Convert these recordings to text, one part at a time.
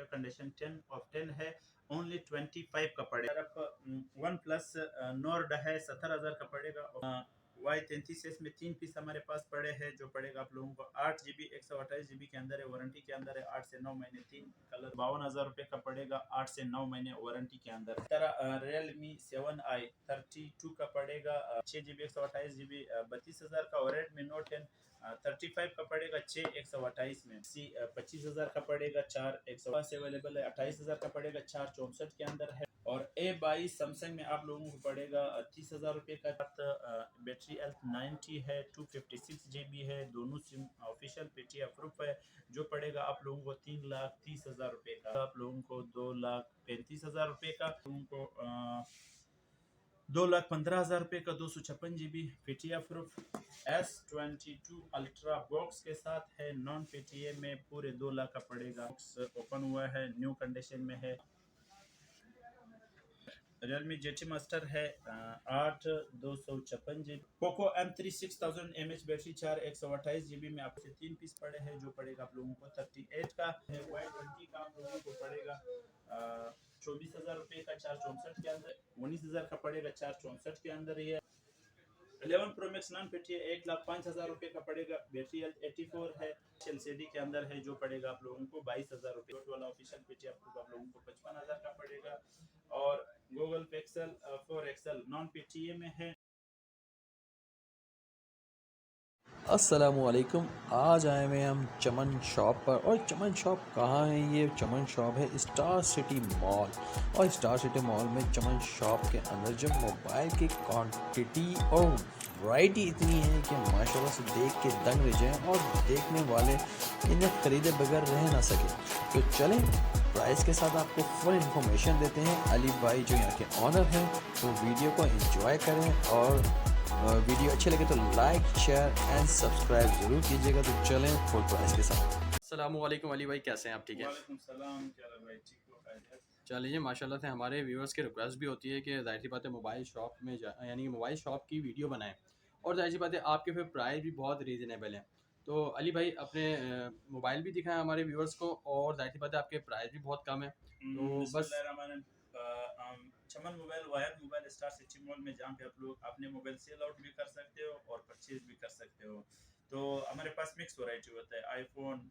हो, कंडीशन 10 है, ओनली 25 का पड़ेगा। वन प्लस नोर्ड है 70,000 का पड़ेगा। Y33 में 3 पीस हमारे पास पड़े हैं, जो पड़ेगा आप लोगों को 8 GB 128 GB के अंदर है, वारंटी के अंदर है, 8 से 9 महीने 3 कलर 52,000 रुपये का पड़ेगा, 8 से 9 महीने वारंटी के अंदर। इस तरह Realme 7i 32 का पड़ेगा 6 GB 128 GB 32,000 का, और Redmi Note 10 35 का पड़ेगा 6 128 में। 25,000 का पड़ेगा 4 128 अवेलेबल है, 28,000 का पड़ेगा 4 64 के अंदर है। और A22 सैमसंग में आप लोगों को पड़ेगा 30,000 रुपये का। बैटरी हेल्थ 90 है, 256 GB है, दोनों सिम ऑफिशियल पेटी अप्रूव है, जो पड़ेगा आप लोगों को 3,30,000 रुपये का। आप लोगों को 2,35,000 रुपये का, लोगों को 2,15,000 रुपये का 256 GB PTA proof S22 ultra box के साथ है, नॉन पेटीए में पूरे 2 लाख का पड़ेगा। बॉक्स ओपन हुआ है, न्यू कंडीशन में है। Realme GT मास्टर है 8 256 GB। Poco M3 6000 mAh battery 4 128 GB में आपसे 3 पीस पड़े हैं, जो पड़ेगा आप लोगों को 38 का है। Y20 का आप लोगों को पड़ेगा 24,000 रुपये का 4 64 के अंदर, 19,000 का पड़ेगा 4 64 के अंदर। ये 11 प्रो मैक्स नॉन पेटी 1,05,000 रुपये का पड़ेगा, बैटरी हेल्थ 84 है, एलसीडी के अंदर है, जो पड़ेगा आप लोगों को 22,000 रुपये वाला ऑफिशियल पेटी आप लोगों को 55,000 का पड़ेगा। और गूगल पिक्सल 4 एक्सएल नॉन पेटीए में है। अस्सलामुअलैकुम। आज आए हुए हम चमन शॉप पर, और चमन शॉप कहाँ है? ये चमन शॉप है स्टार सिटी मॉल, और स्टार सिटी मॉल में चमन शॉप के अंदर जो मोबाइल की क्वांटिटी और वैरायटी इतनी है कि माशाल्लाह से देख के दंग रह जाएं, और देखने वाले इन्हें ख़रीदे बगैर रह ना सके। तो चलें, प्राइस के साथ आपको फुल इन्फॉर्मेशन देते हैं। अली भाई जो यहाँ के ऑनर हैं, तो वीडियो को एंजॉय करें, और वीडियो अच्छे लगे तो लाइक शेयर एंड सब्सक्राइब ज़रूर कीजिएगा। तो चलें फुल प्राइस के साथ। अस्सलाम वालेकुम अली भाई, कैसे हैं आप? ठीक है, वालेकुम सलाम, क्या हाल है भाई? ठीक हो? खैरियत? चलिए माशाल्लाह से हमारे व्यूअर्स की रिक्वेस्ट भी होती है कि जाहिर सी बात है मोबाइल शॉप में यानी मोबाइल शॉप की वीडियो बनाएं, और जाहिर सी बात है आपके फिर प्राइस भी बहुत रीज़नेबल है। तो अली भाई अपने मोबाइल भी दिखाएं हमारे व्यूअर्स को, और जाहिर सी बात है आपके प्राइस भी बहुत कम है। तो बस चमन मोबाइल वायद मोबाइल स्टार सिटी मॉल में, जहाँ पे आप लोग अपने मोबाइल सेल आउट भी कर सकते हो और परचेज भी कर सकते हो। तो हमारे पास मिक्स वैरायटी होता है, आईफोन,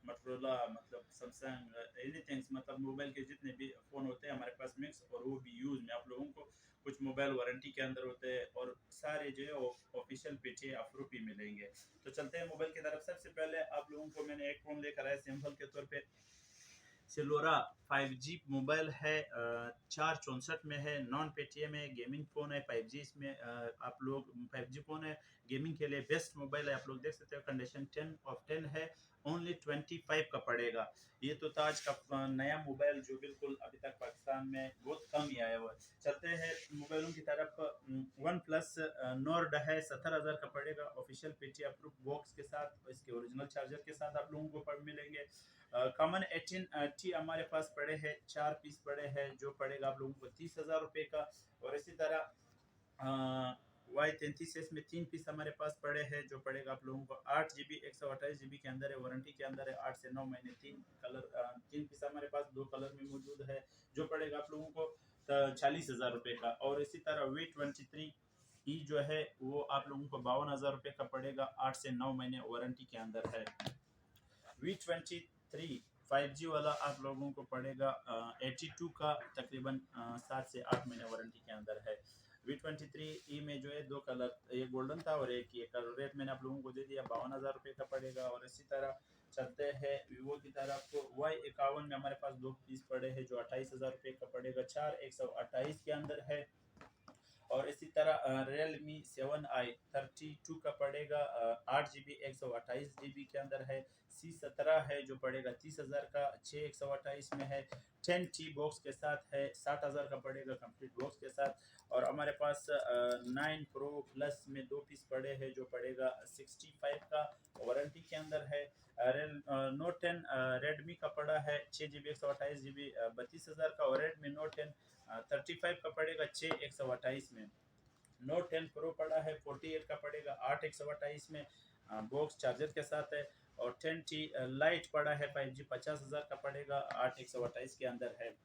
मोटरोला, मतलब सैमसंग, एनीथिंग, मतलब मोबाइल के जितने भी फ़ोन होते हैं हमारे पास मिक्स, और वो भी यूज़ में आप लोगों को कुछ मोबाइल वारंटी के अंदर होते हैं, और सारे जो है ऑफिशियल पेटी अप्रूव भी मिलेंगे। तो चलते हैं मोबाइल की तरफ। सबसे पहले आप लोगों को मैंने एक फ़ोन लेकर आया सैम्पल के तौर पे। सेलोरा 5G मोबाइल है, 464 में है, नॉन पेटीएम है, गेमिंग फ़ोन है। 5G इसमें आप लोग 5G फ़ोन है, गेमिंग के लिए बेस्ट मोबाइल है। आप लोग देख सकते हो, कंडीशन 10 है, ओनली 25 का पड़ेगा। ये तो ताज का नया मोबाइल जो बिल्कुल अभी तक पाकिस्तान में बहुत कम ही आया हुआ है। चलते हैं मोबाइलों की तरफ। वन प्लस नोर्ड है 70,000 का पड़ेगा, ऑफिशियल पेटी अप्रूव बॉक्स के साथ, इसके ओरिजिनल चार्जर के साथ आप लोगों को मिलेंगे। कॉमन 18T हमारे पास पड़े हैं, 4 पीस पड़े हैं, जो पड़ेगा आप लोगों को 30,000 रुपये का। और इसी तरह Y33 में 3 पीस हमारे पास पड़े हैं, जो पड़ेगा आप लोगों को 8 GB 128 GB के अंदर है, वारंटी के अंदर है, 8 से 9 महीने 3 पीस हमारे पास 2 कलर में मौजूद है, जो पड़ेगा आप लोगों को 40,000 रुपये का। और इसी तरह V23 जो है वो आप लोगों को 52,000 रुपये का पड़ेगा, 8 से 9 महीने वारंटी के अंदर है। V23 5G वाला आप लोगों को पड़ेगा 82 का, तकरीबन 7 से 8 महीने वारंटी के अंदर है। V23 में जो है 2 कलर, एक गोल्डन था और एक ये कलर, रेट मैंने आप लोगों को दे दिया, 52,000 रुपये का पड़ेगा। और इसी तरह चलते हैं वीवो की तरफ। तो Y51 में हमारे पास 2 पीस पड़े हैं, जो 28,000 रुपये का पड़ेगा, 4 128 के अंदर है। और इसी तरह Realme 7i 32 का पड़ेगा 8 GB 128 GB के अंदर है। C17 है, जो पड़ेगा 30,000 का, 6 128 में है। 10T बॉक्स के साथ है, 60,000 का पड़ेगा कंप्लीट बॉक्स के साथ। और हमारे पास 9 प्रो प्लस में 2 पीस पड़े हैं, जो पड़ेगा 65 का, वारंटी के अंदर है। नोट 10 रेडमी का पड़ा है 6 GB 128 GB 32,000 का, और रेडमी नोट 10 35 का पड़ेगा 6 128 में। नोट 10 प्रो पड़ा है 48 का, पड़ेगा 8 128 में, बॉक्स चार्जर के साथ है। और 10T लाइट पड़ा है 5G 50,000 का पड़ेगा, 8 128 के अंदर है।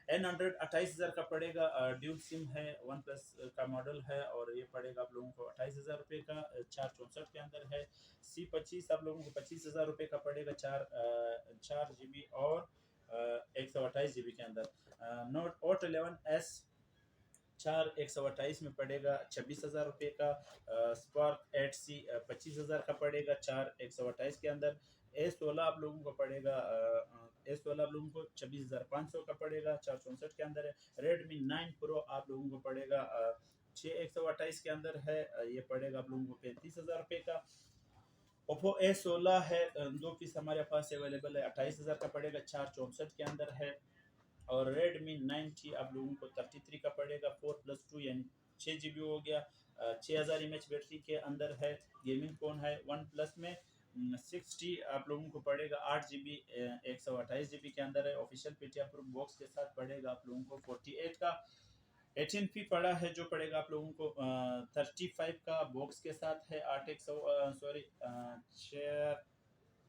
N100 28,000 का पड़ेगा, ड्यूल सिम है, वन प्लस का मॉडल है और ये पड़ेगा आप लोगों को 28,000 रुपये का, 464 के अंदर है। C25 आप लोगों को 25,000 रुपये का पड़ेगा, 4 GB और 128 GB के अंदर। नोट Note 11S 4 128 में पड़ेगा 26,000 रुपये का। स्पार्क 8C 25,000 का पड़ेगा, 4 128 के अंदर। A16 आप लोगों को पड़ेगा A16 आप लोगों को 26,500 का पड़ेगा, 464 के अंदर है। Redmi 9 Pro आप लोगों को पड़ेगा 6 128 के अंदर है, ये पड़ेगा आप लोगों को 35,000 रुपये का। Oppo A16 है, 2 पीस हमारे पास अवेलेबल है, 28,000 का पड़ेगा, 464 के अंदर है। और Redmi 9T आप लोगों को 33 का पड़ेगा, 4+2 यानी 6 GB हो गया, 6000 mAh बैटरी के अंदर है। गेमिंग फ़ोन है। वन प्लस में 60 आप लोगों को पड़ेगा, 8 GB 128 GB के अंदर है। ऑफिशियल PTI प्रूफ बॉक्स के साथ पड़ेगा आप लोगों को 48 का। 18P पड़ा है जो पड़ेगा आप लोगों को 35 का बॉक्स के साथ है, 8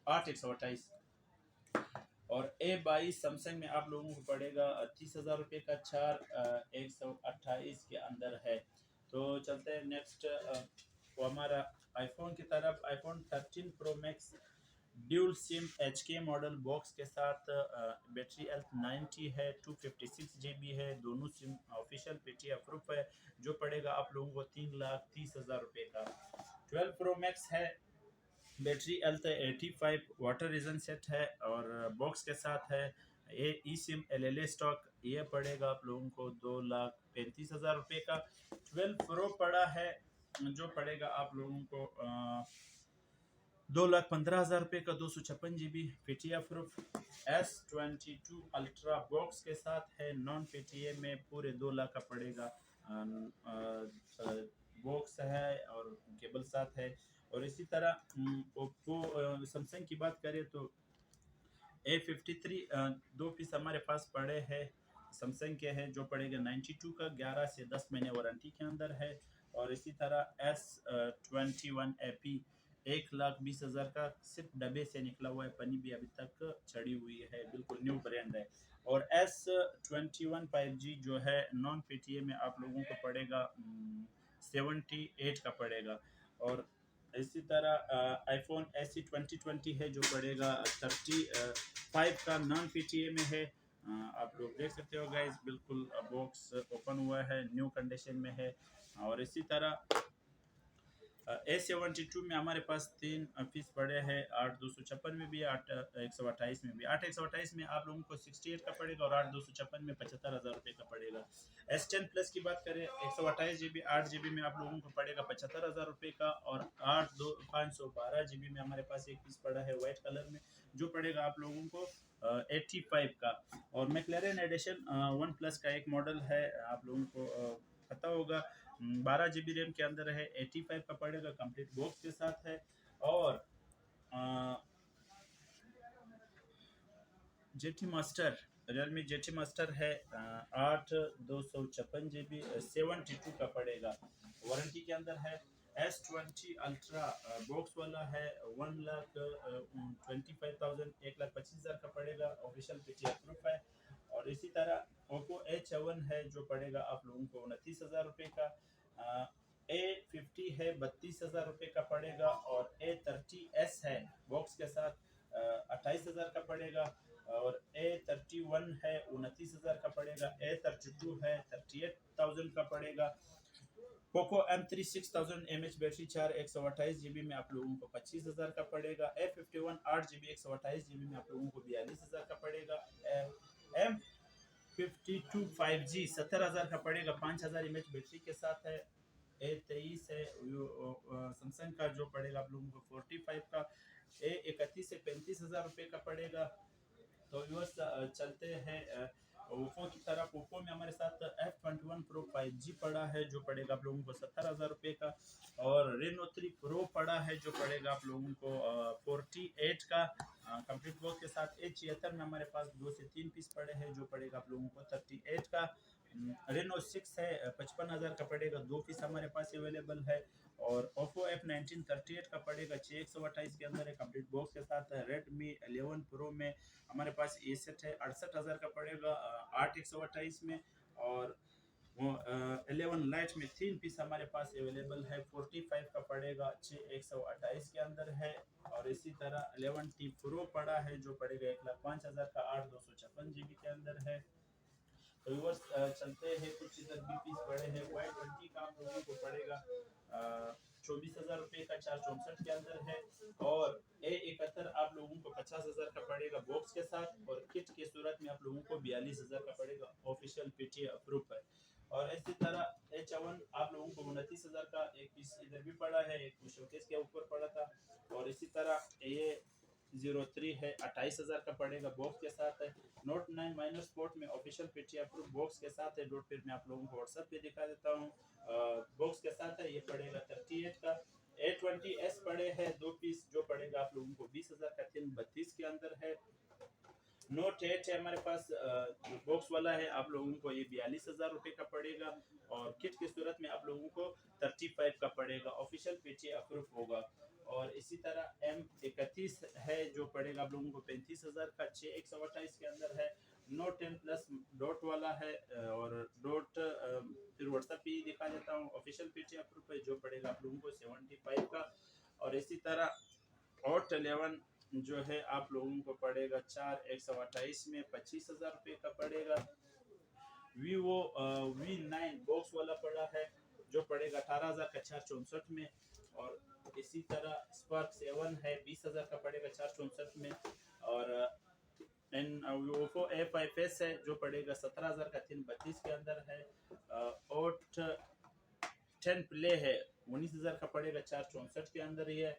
128। और A22 सैमसंग में आप लोगों को पड़ेगा 30,000 रुपये का, 4 128 के अंदर है। तो चलते हैं नेक्स्ट वो हमारा आईफोन की तरफ। IPhone 13 pro max dual SIM HK model box के साथ, बैटरी हेल्थ 90 है, 256 GB है, दोनों सिम ऑफिशियल PTI अप्रूव है, जो पड़ेगा आप लोगों को 3,30,000 रुपये का। 12 प्रो मैक्स है, battery health 85, water region set है और बॉक्स के साथ है। ये ई सिम LLA स्टॉक, ये पड़ेगा आप लोगों को 2,35,000 रुपये का। 12 प्रो पड़ा है जो पड़ेगा आप लोगों को 2,15,000 रुपये का, 256 GB PTI proof. S22 ultra box के साथ है, नॉन PTI में पूरे 2 लाख का पड़ेगा। बॉक्स है और केबल साथ है। और इसी तरह ओप्पो सैमसंग की बात करें तो A53 2 पीस हमारे पास पड़े हैं, सैमसंग के हैं, जो पड़ेगा 92 का, 11 से 10 महीने वारंटी के अंदर है। और इसी तरह S21 AP 1,20,000 का, सिर्फ डब्बे से निकला हुआ है, पन्नी भी अभी तक चढ़ी हुई है, बिल्कुल न्यू ब्रांड है। और S21 5G जो है नॉन PTI में आप लोगों को पड़ेगा 78 का पड़ेगा। और इसी तरह आईफोन SE 2020 है जो पड़ेगा 35 का, नॉन PTI में है। आप लोग देख सकते हो गाइस, बिल्कुल बॉक्स ओपन हुआ है, न्यू कंडीशन में है। और इसी तरह A72 में हमारे पास 3 पीस पड़े हैं, 8 256 में भी, 8 128 में भी। 8 128 में आप लोगों को 68 का पड़ेगा और 8 256 में 75,000 रुपये का पड़ेगा। S10 प्लस की बात करें, 128 GB 8 GB में आप लोगों को पड़ेगा 75,000 रुपये का। और 512 GB में हमारे पास एक पीस पड़ा है वाइट कलर में, जो पड़ेगा आप लोगों को 85 का। और मैक्लेरन एडिशन वन प्लस का एक मॉडल है, आप लोगों को पता होगा, 12 GB रैम के अंदर है, 85 का पड़ेगा, कंप्लीट बॉक्स के साथ है। और jetty master, Realme jetty master है, 8 256 GB 72 का पड़ेगा, वारंटी के अंदर है। S20 अल्ट्रा बॉक्स वाला है, 1,25,000 1,25,000 का पड़ेगा, ऑफिशियल PTI प्रूफ है। और इसी तरह ओप्पो A51 है जो पड़ेगा आप लोगों को 29,000 रुपये का। A50 है, 32,000 रुपये का पड़ेगा। और A30s है बॉक्स के साथ, 28,000 का पड़ेगा। और A31 है, 29,000 का पड़ेगा। A32 है, 38,000 का पड़ेगा। Poco M3 6000 mAh battery 4 128 GB में आप लोगों को 25,000 का पड़ेगा। A51 8 GB 128 GB में आप लोगों को 42,000 का पड़ेगा। M52 5G 70,000 का पड़ेगा, 5,000 mAh बैटरी के साथ है। A23 है सैमसंग का, जो पड़ेगा आप लोगों को 45 का। A31 से 35,000 रुपये का पड़ेगा। तो व्यूअर्स चलते हैं ओप्पो की तरफ। ओप्पो में हमारे साथ F21 Pro 5G पड़ा है, जो पड़ेगा आप लोगों को 70,000 रुपये का। और Reno 3 Pro पड़ा है, जो पड़ेगा आप लोगों को 48 का, कंप्लीट बॉक्स के साथ। A76 में हमारे पास 2 से 3 पीस पड़े हैं, जो पड़ेगा आप लोगों को 38 का। रेनो 6 है 55,000 का पड़ेगा, 2 पीस हमारे पास अवेलेबल है। और ओप्पो F19 38 का पड़ेगा 6128 के अंदर है, कंप्लीट बॉक्स के साथ है। रेडमी 11 प्रो में हमारे पास ये सेट है 68,000 का पड़ेगा 8 128 में। और वो 11 लाइट में 3 पीस हमारे पास अवेलेबल है, 45 का पड़ेगा 6 128 के अंदर है। और इसी तरह 11T प्रो पड़ा है जो पड़ेगा 1,05,000 का 8 256 GB के अंदर है। तो व्यूअर्स चलते हैं, कुछ इधर भी पीस पड़े हैं। Y20 का आप लोगों को पड़ेगा 24,000 रुपये का 464 के अंदर है। और A71 आप लोगों को 50,000 का पड़ेगा बॉक्स के साथ, और किट की सूरत में आप लोगों को 42,000 का पड़ेगा, ऑफिशियल पीटीए अप्रूव है। और इसी तरह H1 आप लोगों को 29,000 का एक पीस इधर भी पड़ा है, एक शोकेस के ऊपर पड़ा था। और इसी तरह ये 03 है 28,000 का पड़ेगा, बॉक्स के साथ है। नोट 9 माइनर स्पोर्ट में ऑफिशियल पीटीए अप्रूव बॉक्स के साथ है। डोट फिर मैं आप लोगों को व्हाट्सएप पे दिखा देता हूँ, बॉक्स के साथ है। ये पड़ेगा 38 का। A20s पड़े हैं 2 पीस, जो पड़ेगा आप लोगों को 20,000 का, 332 के अंदर है। नोट 8 है हमारे पास, बॉक्स वाला है, आप लोगों को ये 42,000 रुपये का पड़ेगा। और किट की सूरत में आप लोगों को 35 का पड़ेगा, ऑफिशियल पीटीए अप्रूव होगा। और इसी तरह M31 है जो पड़ेगा आप लोगों को 35,000 का, 6 128 के अंदर है। नोट 10 प्लस डॉट वाला है, और डॉट फिर व्हाट्सएप पे ही दिखा देता हूँ, ऑफिशियल पीटीए अप्रूव है, जो पड़ेगा आप लोगों को 75 का। और इसी तरह हॉट 11 जो है आप लोगों को पड़ेगा 4 128 में 25,000 रुपये का पड़ेगा। वीवो V9 बॉक्स वाला पड़ा है, जो पड़ेगा 18,000 का 464 में। और इसी तरह स्पार्क 7 है 20,000 का पड़ेगा 464 में। और Oppo A5s है जो पड़ेगा 17,000 का 332 के अंदर है। और 10 प्ले है 19,000 का पड़ेगा 464 के अंदर ही है।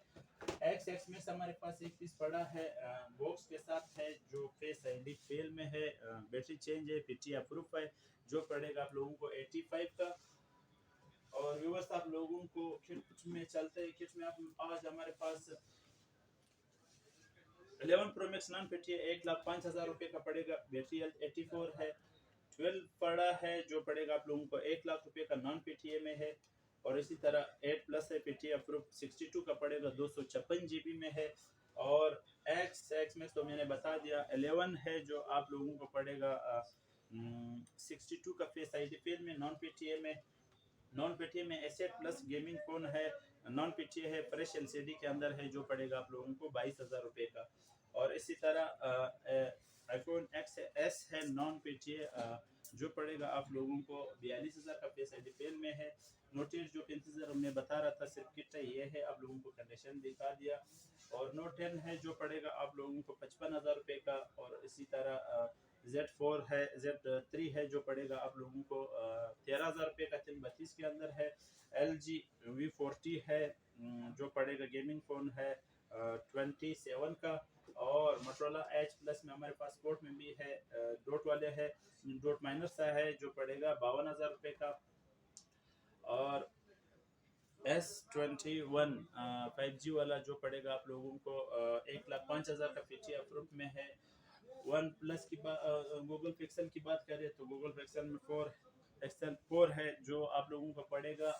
एक्स में हमारे पास एक पीस पड़ा है, बॉक्स के साथ है, जो फेस आईडी फेल में है, बैटरी चेंज है, पीटी अप्रूफ है, जो पड़ेगा आप लोगों को 85 का। और व्यूअर्स आप लोगों को किट में चलते हैं, किट में आप आज हमारे पास 11 प्रो मैक्स नॉन पीटी 1,05,000 रुपये का पड़ेगा, बैटरी हेल्थ 84 है। 12 पड़ा है जो पड़ेगा आप लोगों को 1,00,000 रुपये का नॉन पीटीए में है। और इसी तरह 8 प्लस है पीटीए अप्रूव 62 का पड़ेगा 256 जीबी में है। और एक्स में तो मैंने बता दिया। 11 है जो आप लोगों को पड़ेगा 62 का फेस आईडी फेल में, नॉन पीटीए में। नॉन पीटीए में एसेट प्लस गेमिंग फोन है, नॉन पीटीए है, फ्रेश एलसीडी के अंदर है, जो पड़ेगा आप लोगों को 22,000 रुपये का। और इसी तरह आईफोन XS है नॉन पीटीए, जो पड़ेगा आप लोगों को 42,000 का फेस आईडी फेल में है। नोट 8 जो 35,000 हमने बता रहा था सिर्फ किट ये है, आप लोगों को कंडीशन दिखा दिया। और नोट 10 है जो पड़ेगा आप लोगों को 55,000 रुपये का। और इसी तरह Z4 है, Z3 है जो पड़ेगा आप लोगों को 13,000 रुपये का, 332 के अंदर है। LG V40 है जो पड़ेगा गेमिंग फोन है 27 का। और मोटरोला H प्लस में हमारे पास स्पोर्ट में भी है, डॉट वाले है, डॉट माइनस सा है, जो पड़ेगा 52,000 रुपये का। और S21 5G वाला जो पड़ेगा आप लोगों को 1,05,000 का पीटी अप्रूव में है। वन प्लस की बात, गूगल पिक्सल की बात करें तो गूगल पिक्सल में 4 है जो आप लोगों को पड़ेगा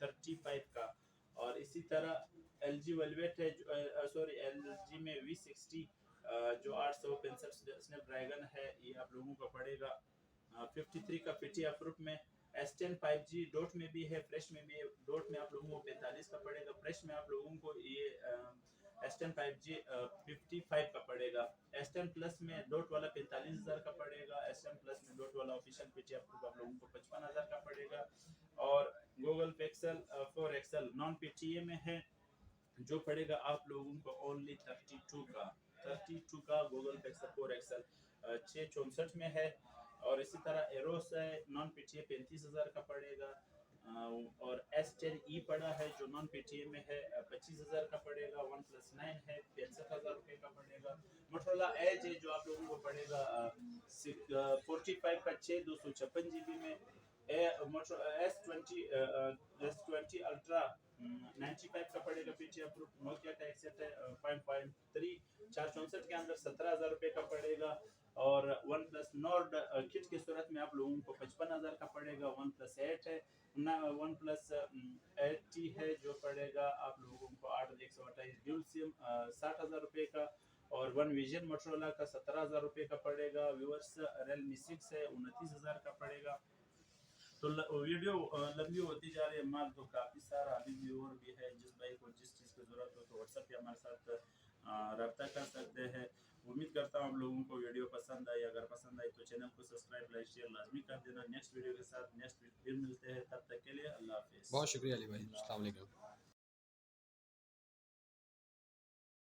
35 का। और इसी तरह LG वेलवेट है, LG में V60 जो 865 स्नैपड्रैगन है, ये आप लोगों को पड़ेगा 53 का पीटी अप्रूव में। S10 5G डॉट में भी है, फ्रेश में भी है। डॉट में आप लोगों को 45 का पड़ेगा, फ्रेश में आप लोगों को ये S10 5G 55 का पड़ेगा। S10 प्लस में डॉट वाला 45,000 का पड़ेगा। S10 प्लस में डॉट वाला ऑफिशियल पीटी अप्रूव आप लोगों को 55,000 का पड़ेगा। और Google pixel 4 XL non PTA में है, जो पड़ेगा आप लोगों को ओनली 32 का गूगल पिक्सल 4 XL 664 में है। और इसी तरह एरोस है नॉन पीटीए 35,000 का पड़ेगा। और S10e पड़ा है जो नॉन पीटीए में है 25,000 का पड़ेगा। वन प्लस 9 है 65,000 रुपये का पड़ेगा। मोटरोला एज है जो आप लोगों को पड़ेगा 45 का 6 256 जीबी में। S20 अल्ट्रा 95 का पड़ेगा पीछे अप्रूव। नोकिया का एक्सेट है 5.3 464 के अंदर 17,000 रुपये का पड़ेगा। और वन प्लस नॉर्ड किट की सूरत में आप लोगों को 55,000 का पड़ेगा। वन प्लस 8 है ना, वन प्लस 8T है जो पड़ेगा आप लोगों को 8/128 ड्यूल सिम 60,000 रुपये का। और वन विजन मोटरोला का 17,000 रुपये का पड़ेगा। व्यूअर्स रियलमी 6 है 29,000 का पड़ेगा। तो वीडियो लंबी होती जा रही है, माल तो काफ़ी सारा अभी भी और भी है। जिस भाई को जिस चीज़ की ज़रूरत हो तो व्हाट्सएप पे हमारे साथ रब्ता कर सकते हैं। उम्मीद करता हूँ आप लोगों को वीडियो पसंद आई। अगर पसंद आई तो चैनल को सब्सक्राइब लाइक शेयर लाजमी कर देना। नेक्स्ट वीडियो के साथ नेक्स्ट फिर मिलते हैं, तब तक के लिए अल्लाह हाफिज़। बहुत शुक्रिया अली भाई, अस्सलाम वालेकुम।